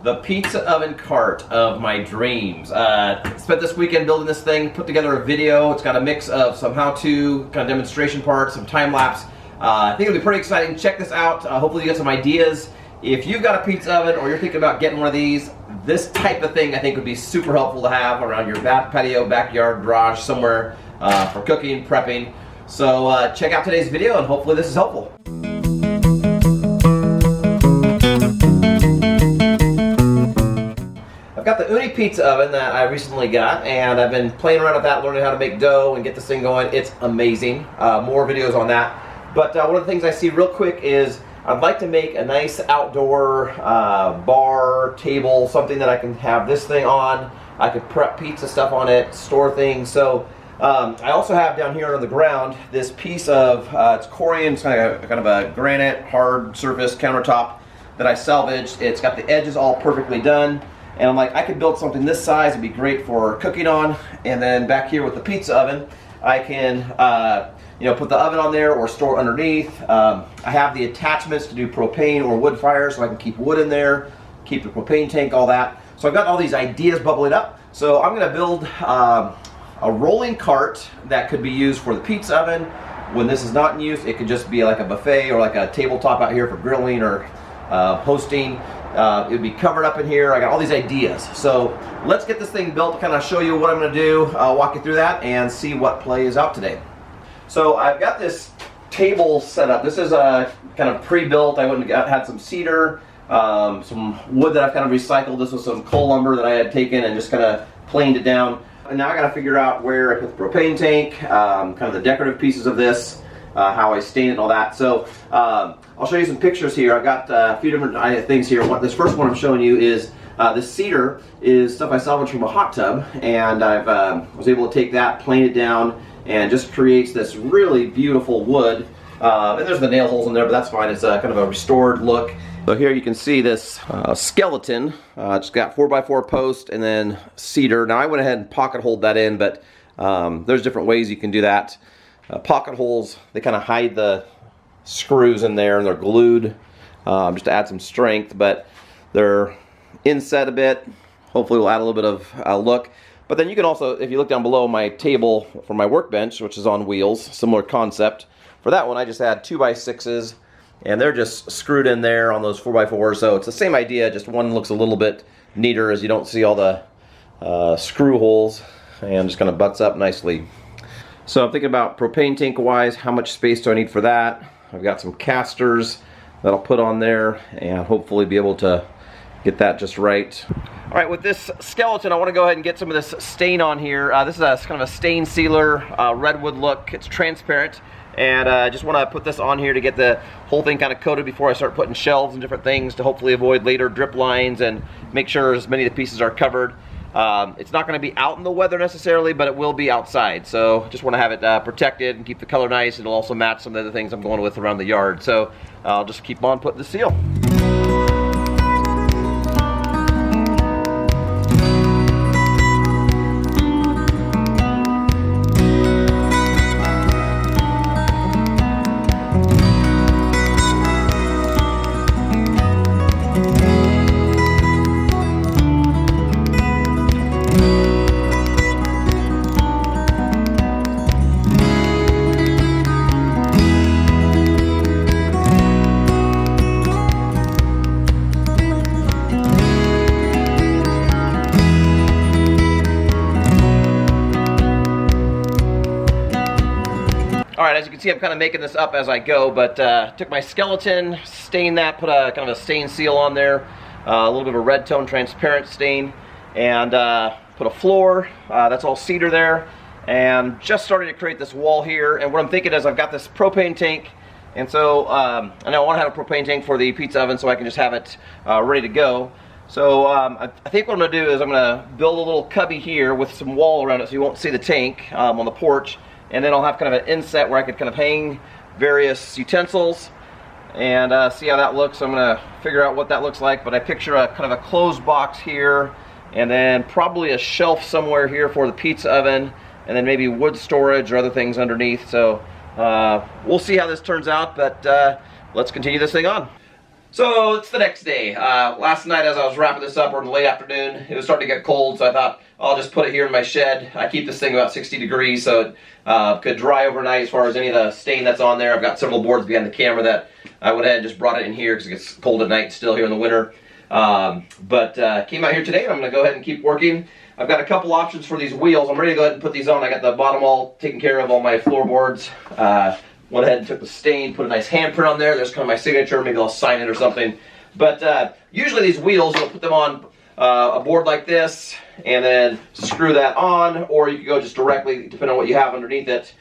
The pizza oven cart of my dreams. Spent this weekend building this thing, put together a video. It's got a mix of some how-to kind of demonstration parts, some time-lapse. I think it'll be pretty exciting. Check this out. Hopefully you get some ideas. If you've got a pizza oven or you're thinking about getting one of these, this type of thing I think would be super helpful to have around your patio, backyard, garage, somewhere for cooking, prepping. So check out today's video and hopefully this is helpful. I've got the Ooni Pizza Oven that I recently got, and I've been playing around with that, learning how to make dough and get this thing going. It's amazing. More videos on that. But one of the things I see real quick is I'd like to make a nice outdoor bar, table, something that I can have this thing on. I could prep pizza stuff on it, store things. So I also have down here on the ground this piece of, it's Corian, it's kind of a granite, hard surface countertop that I salvaged. It's got the edges all perfectly done. And I'm like, I could build something this size, it'd be great for cooking on. And then back here with the pizza oven, I can put the oven on there or store underneath. I have the attachments to do propane or wood fire, so I can keep wood in there, keep the propane tank, all that. So I've got all these ideas bubbling up. So I'm gonna build a rolling cart that could be used for the pizza oven. When this is not in use, it could just be like a buffet or like a tabletop out here for grilling or hosting. It would be covered up in here. I got all these ideas. So let's get this thing built to kind of show you what I'm going to do, walk you through that, and see what plays out today. So I've got this table set up. This is kind of pre-built. I went and had some cedar, some wood that I've kind of recycled. This was some coal lumber that I had taken and just kind of planed it down. And now I got to figure out where I put the propane tank, kind of the decorative pieces of this, how I stain it and all that. So I'll show you some pictures here. I've got a few different things here. This first one I'm showing you is this cedar is stuff I salvaged from a hot tub, and I was able to take that, plane it down, and just creates this really beautiful wood. And there's the nail holes in there, but that's fine. It's kind of a restored look. So here you can see this skeleton. It's got 4x4 post and then cedar. Now I went ahead and pocket holed that in, but there's different ways you can do that. Pocket holes, they kind of hide the screws in there and they're glued just to add some strength, but they're inset a bit. Hopefully we'll add a little bit of look. But then you can also, if you look down below, my table for my workbench, which is on wheels, similar concept. For that one I just had 2x6s and they're just screwed in there on those 4x4s, so it's the same idea, just one looks a little bit neater as you don't see all the screw holes, and just kind of butts up nicely. So I'm thinking about propane tank wise, how much space do I need for that? I've got some casters that I'll put on there and hopefully be able to get that just right. All right, with this skeleton, I want to go ahead and get some of this stain on here. This is kind of a stain sealer, redwood look. It's transparent, and I just want to put this on here to get the whole thing kind of coated before I start putting shelves and different things to hopefully avoid later drip lines and make sure as many of the pieces are covered. It's not going to be out in the weather necessarily, but it will be outside. So just want to have it protected and keep the color nice. It'll also match some of the other things I'm going with around the yard. So I'll just keep on putting the seal. Alright, as you can see, I'm kind of making this up as I go, but took my skeleton, stained that, put a kind of a stain seal on there, a little bit of a red tone transparent stain, and put a floor, that's all cedar there, and just starting to create this wall here. And what I'm thinking is I've got this propane tank, and so I know I want to have a propane tank for the pizza oven so I can just have it ready to go. So I think what I'm going to do is I'm going to build a little cubby here with some wall around it so you won't see the tank on the porch. And then I'll have kind of an inset where I could kind of hang various utensils and see how that looks. So I'm going to figure out what that looks like. But I picture a kind of a closed box here, and then probably a shelf somewhere here for the pizza oven, and then maybe wood storage or other things underneath. So we'll see how this turns out, but let's continue this thing on. So it's the next day. Last night as I was wrapping this up, or in the late afternoon, it was starting to get cold, so I thought I'll just put it here in my shed. I keep this thing about 60 degrees, so it could dry overnight as far as any of the stain that's on there. I've got several boards behind the camera that I went ahead and just brought it in here because it gets cold at night still here in the winter. Came out here today, and I'm going to go ahead and keep working. I've got a couple options for these wheels. I'm ready to go ahead and put these on. I got the bottom all taken care of, all my floorboards. Went ahead and took the stain, put a nice handprint on there. There's kind of my signature. Maybe I'll sign it or something. But usually these wheels, you'll put them on a board like this and then screw that on, or you could go just directly, depending on what you have underneath it.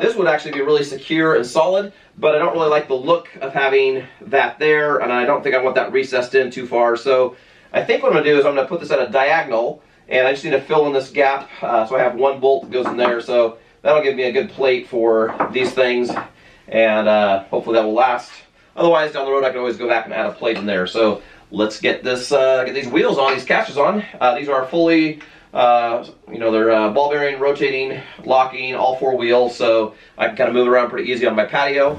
This would actually be really secure and solid, but I don't really like the look of having that there, and I don't think I want that recessed in too far. So I think what I'm going to do is I'm going to put this at a diagonal, and I just need to fill in this gap, so I have one bolt that goes in there. So that'll give me a good plate for these things, and hopefully that will last. Otherwise, down the road, I can always go back and add a plate in there. So let's get this, get these wheels on, these casters on. These are fully, they're ball bearing, rotating, locking, all four wheels, so I can kind of move it around pretty easy on my patio.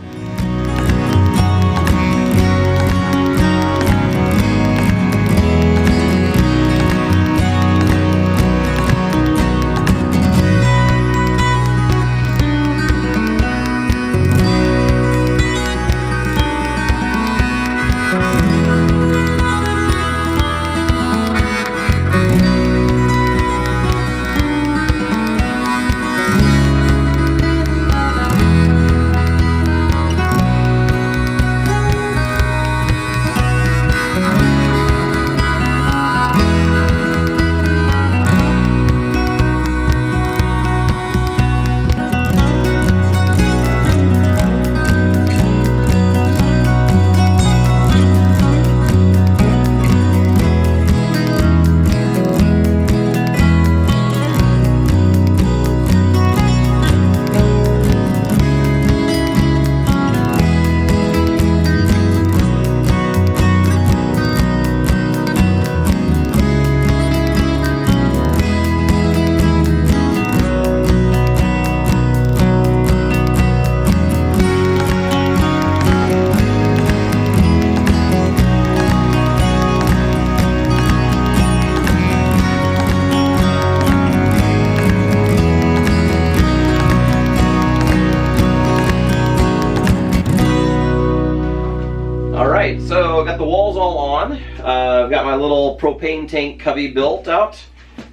Alright, so I've got the walls all on. I've got my little propane tank cubby built out,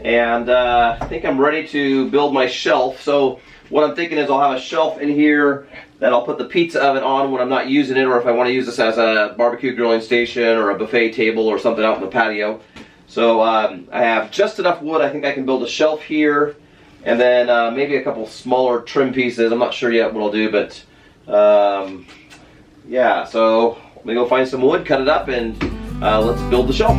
and I think I'm ready to build my shelf. So what I'm thinking is I'll have a shelf in here that I'll put the pizza oven on when I'm not using it, or if I want to use this as a barbecue grilling station or a buffet table or something out in the patio. So I have just enough wood. I think I can build a shelf here, and then maybe a couple smaller trim pieces. I'm not sure yet what I'll do, but yeah, so let me go find some wood, cut it up, and let's build the shelf.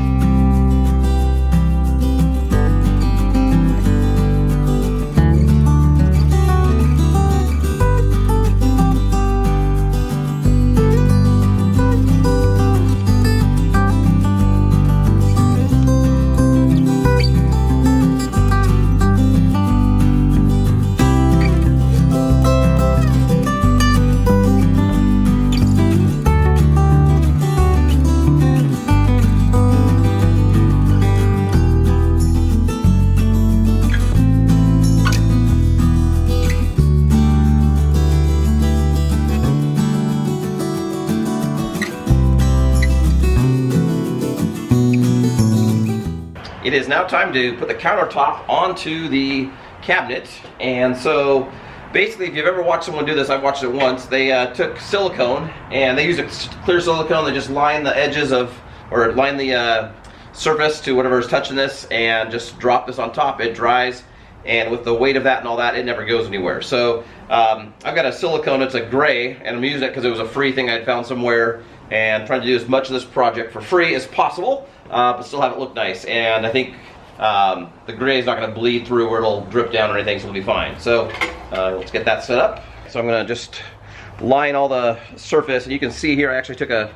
It is now time to put the countertop onto the cabinet, and so basically, if you've ever watched someone do this, I've watched it once. They took silicone, and they used a clear silicone. They just line the edges of, or line the surface to whatever is touching this, and just drop this on top. It dries, and with the weight of that and all that, it never goes anywhere. So I've got a silicone. It's a gray, and I'm using it because it was a free thing I'd found somewhere, and trying to do as much of this project for free as possible, but still have it look nice. And I think the gray is not going to bleed through or it'll drip down or anything, so it'll be fine. So let's get that set up. So I'm going to just line all the surface, and you can see here I actually took a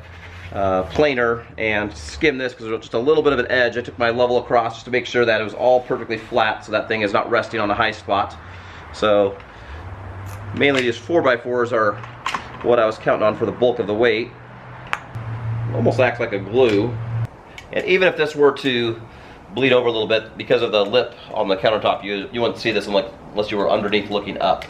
planer and skimmed this because there was just a little bit of an edge. I took my level across just to make sure that it was all perfectly flat, so that thing is not resting on a high spot. So mainly these 4x4s are what I was counting on for the bulk of the weight. almost acts like a glue. And even if this were to bleed over a little bit because of the lip on the countertop, you wouldn't see this unless you were underneath looking up.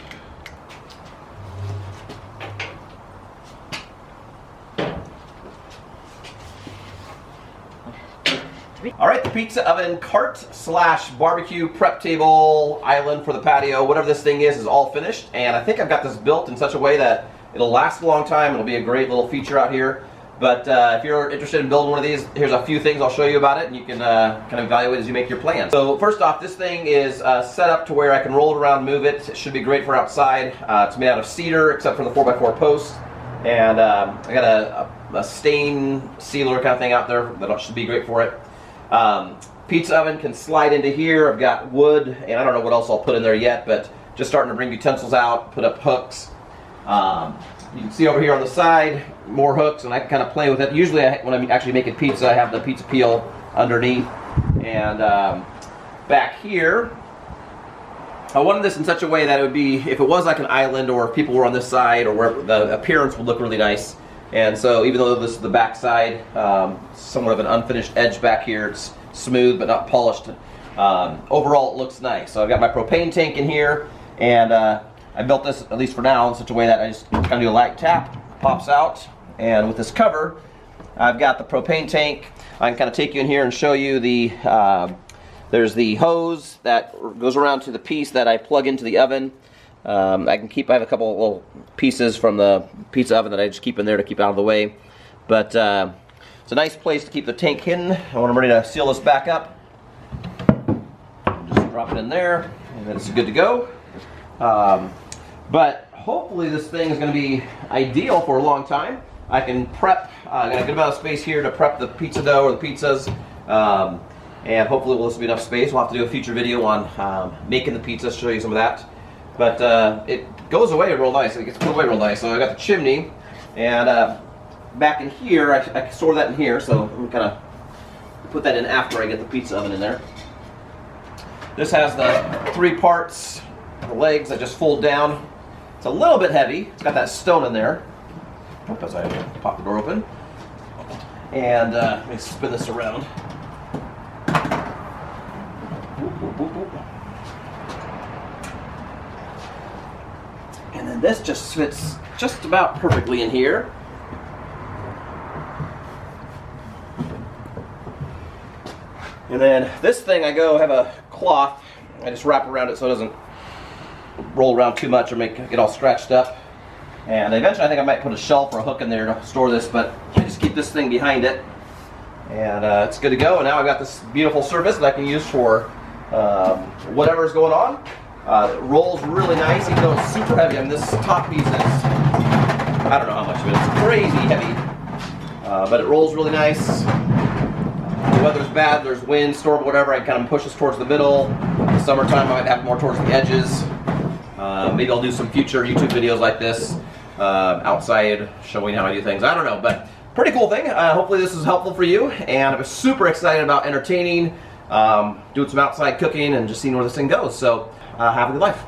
All right, the pizza oven cart slash barbecue prep table island for the patio, whatever this thing is all finished. And I think I've got this built in such a way that it'll last a long time. It'll be a great little feature out here. But if you're interested in building one of these, here's a few things I'll show you about it, and you can kind of evaluate as you make your plans. So first off, this thing is set up to where I can roll it around, move it. It should be great for outside. It's made out of cedar, except for the 4x4 posts. And I got a stain sealer kind of thing out there that should be great for it. Pizza oven can slide into here. I've got wood, and I don't know what else I'll put in there yet, but just starting to bring utensils out, put up hooks. You can see over here on the side, more hooks, and I can kind of play with it. Usually when I'm actually making pizza, I have the pizza peel underneath. And back here, I wanted this in such a way that it would be, if it was like an island or if people were on this side, or where the appearance would look really nice. And so even though this is the back side, somewhat of an unfinished edge back here, it's smooth but not polished. Overall, it looks nice. So I've got my propane tank in here, and I built this, at least for now, in such a way that I just kind of do a light tap, pops out. And with this cover, I've got the propane tank. I can kind of take you in here and show you the, there's the hose that goes around to the piece that I plug into the oven. I have a couple of little pieces from the pizza oven that I just keep in there to keep out of the way. But it's a nice place to keep the tank hidden. When I'm ready to seal this back up, just drop it in there, and then it's good to go. But hopefully this thing is going to be ideal for a long time. I can prep, I got a good amount of space here to prep the pizza dough or the pizzas. And hopefully this will be enough space. We'll have to do a future video on making the pizza, show you some of that. But it goes away real nice. It gets put away real nice. So I got the chimney, and back in here, I can store that in here. So I'm gonna kind of put that in after I get the pizza oven in there. This has the 3 parts, the legs that just fold down. It's a little bit heavy. It's got that stone in there. Hope as I pop the door open. And let me spin this around. And then this just fits just about perfectly in here. And then this thing, I have a cloth. I just wrap around it so it doesn't roll around too much or make it all scratched up. And eventually I think I might put a shelf or a hook in there to store this, but I just keep this thing behind it. And it's good to go. And now I've got this beautiful surface that I can use for whatever's going on. It rolls really nice, even though it's super heavy. I mean, this top piece is, I don't know how much of it, it's crazy heavy. But it rolls really nice. The weather's bad, there's wind, storm, whatever, I kind of push this towards the middle. In the summertime, I might have more towards the edges. Maybe I'll do some future YouTube videos like this, outside, showing how I do things. I don't know, but pretty cool thing. Hopefully this is helpful for you. And I was super excited about entertaining, doing some outside cooking, and just seeing where this thing goes. So have a good life.